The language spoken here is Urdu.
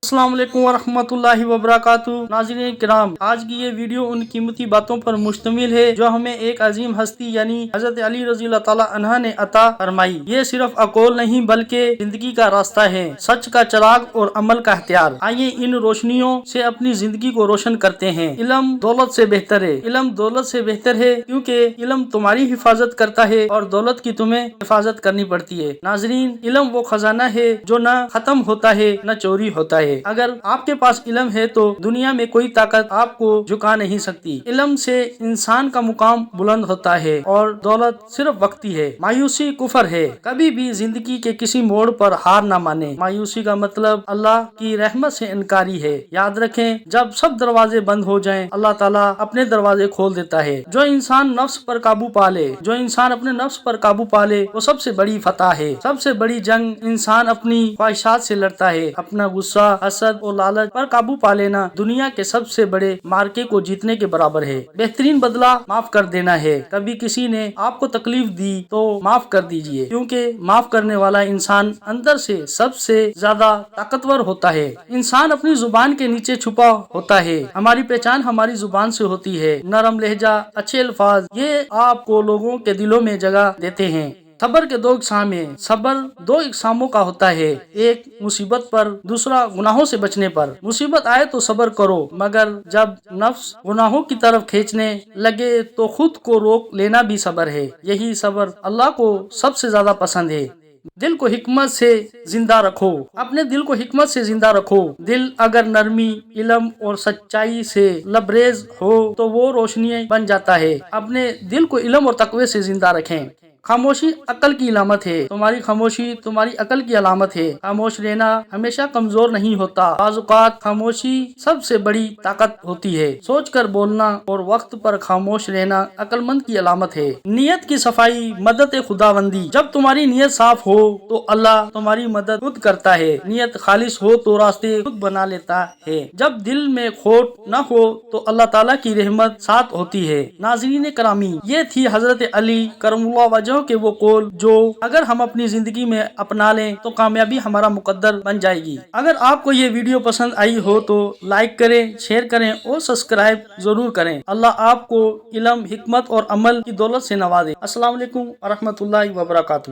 السلام علیکم ورحمۃ اللہ وبرکاتہ۔ ناظرین کرام، آج کی یہ ویڈیو ان قیمتی باتوں پر مشتمل ہے جو ہمیں ایک عظیم ہستی یعنی حضرت علی رضی اللہ تعالی عنہ نے عطا فرمائی۔ یہ صرف اقول نہیں بلکہ زندگی کا راستہ ہے، سچ کا چراغ اور عمل کا ہتھیار۔ آئیے ان روشنیوں سے اپنی زندگی کو روشن کرتے ہیں۔ علم دولت سے بہتر ہے۔ علم دولت سے بہتر ہے کیونکہ علم تمہاری حفاظت کرتا ہے اور دولت کی تمہیں حفاظت کرنی پڑتی ہے۔ ناظرین، علم وہ خزانہ ہے جو نہ ختم ہوتا ہے نہ چوری ہوتا ہے۔ اگر آپ کے پاس علم ہے تو دنیا میں کوئی طاقت آپ کو جھکا نہیں سکتی۔ علم سے انسان کا مقام بلند ہوتا ہے اور دولت صرف وقتی ہے۔ مایوسی کفر ہے۔ کبھی بھی زندگی کے کسی موڑ پر ہار نہ مانے۔ مایوسی کا مطلب اللہ کی رحمت سے انکاری ہے۔ یاد رکھیں، جب سب دروازے بند ہو جائیں اللہ تعالیٰ اپنے دروازے کھول دیتا ہے۔ جو انسان نفس پر قابو اپنے نفس پر قابو پالے وہ سب سے بڑی فتح ہے۔ سب سے بڑی جنگ انسان اپنی خواہشات سے لڑتا ہے۔ اپنا غصہ، حسد اور لالچ پر قابو پا لینا دنیا کے سب سے بڑے مارکے کو جیتنے کے برابر ہے۔ بہترین بدلہ معاف کر دینا ہے۔ کبھی کسی نے آپ کو تکلیف دی تو معاف کر دیجئے، کیونکہ معاف کرنے والا انسان اندر سے سب سے زیادہ طاقتور ہوتا ہے۔ انسان اپنی زبان کے نیچے چھپا ہوتا ہے۔ ہماری پہچان ہماری زبان سے ہوتی ہے۔ نرم لہجہ، اچھے الفاظ، یہ آپ کو لوگوں کے دلوں میں جگہ دیتے ہیں۔ صبر کے دو اقسام ہیں۔ صبر دو اقساموں کا ہوتا ہے، ایک مصیبت پر، دوسرا گناہوں سے بچنے پر۔ مصیبت آئے تو صبر کرو، مگر جب نفس گناہوں کی طرف کھینچنے لگے تو خود کو روک لینا بھی صبر ہے۔ یہی صبر اللہ کو سب سے زیادہ پسند ہے۔ دل کو حکمت سے زندہ رکھو۔ اپنے دل کو حکمت سے زندہ رکھو۔ دل اگر نرمی، علم اور سچائی سے لبریز ہو تو وہ روشنی بن جاتا ہے۔ اپنے دل کو علم اور تقوی سے زندہ رکھیں۔ خاموشی عقل کی علامت ہے۔ تمہاری خاموشی تمہاری عقل کی علامت ہے۔ خاموش رہنا ہمیشہ کمزور نہیں ہوتا، بعض اوقات خاموشی سب سے بڑی طاقت ہوتی ہے۔ سوچ کر بولنا اور وقت پر خاموش رہنا عقل مند کی علامت ہے۔ نیت کی صفائی مدد خداوندی۔ جب تمہاری نیت صاف ہو تو اللہ تمہاری مدد خود کرتا ہے۔ نیت خالص ہو تو راستے خود بنا لیتا ہے۔ جب دل میں کھوٹ نہ ہو تو اللہ تعالیٰ کی رحمت ساتھ ہوتی ہے۔ ناظرین کرامی، یہ تھی حضرت علی کرم اللہ وجہ کے وہ قول جو اگر ہم اپنی زندگی میں اپنا لیں تو کامیابی ہمارا مقدر بن جائے گی۔ اگر آپ کو یہ ویڈیو پسند آئی ہو تو لائک کریں، شیئر کریں اور سبسکرائب ضرور کریں۔ اللہ آپ کو علم، حکمت اور عمل کی دولت سے نوازے۔ السلام علیکم ورحمۃ اللہ وبرکاتہ۔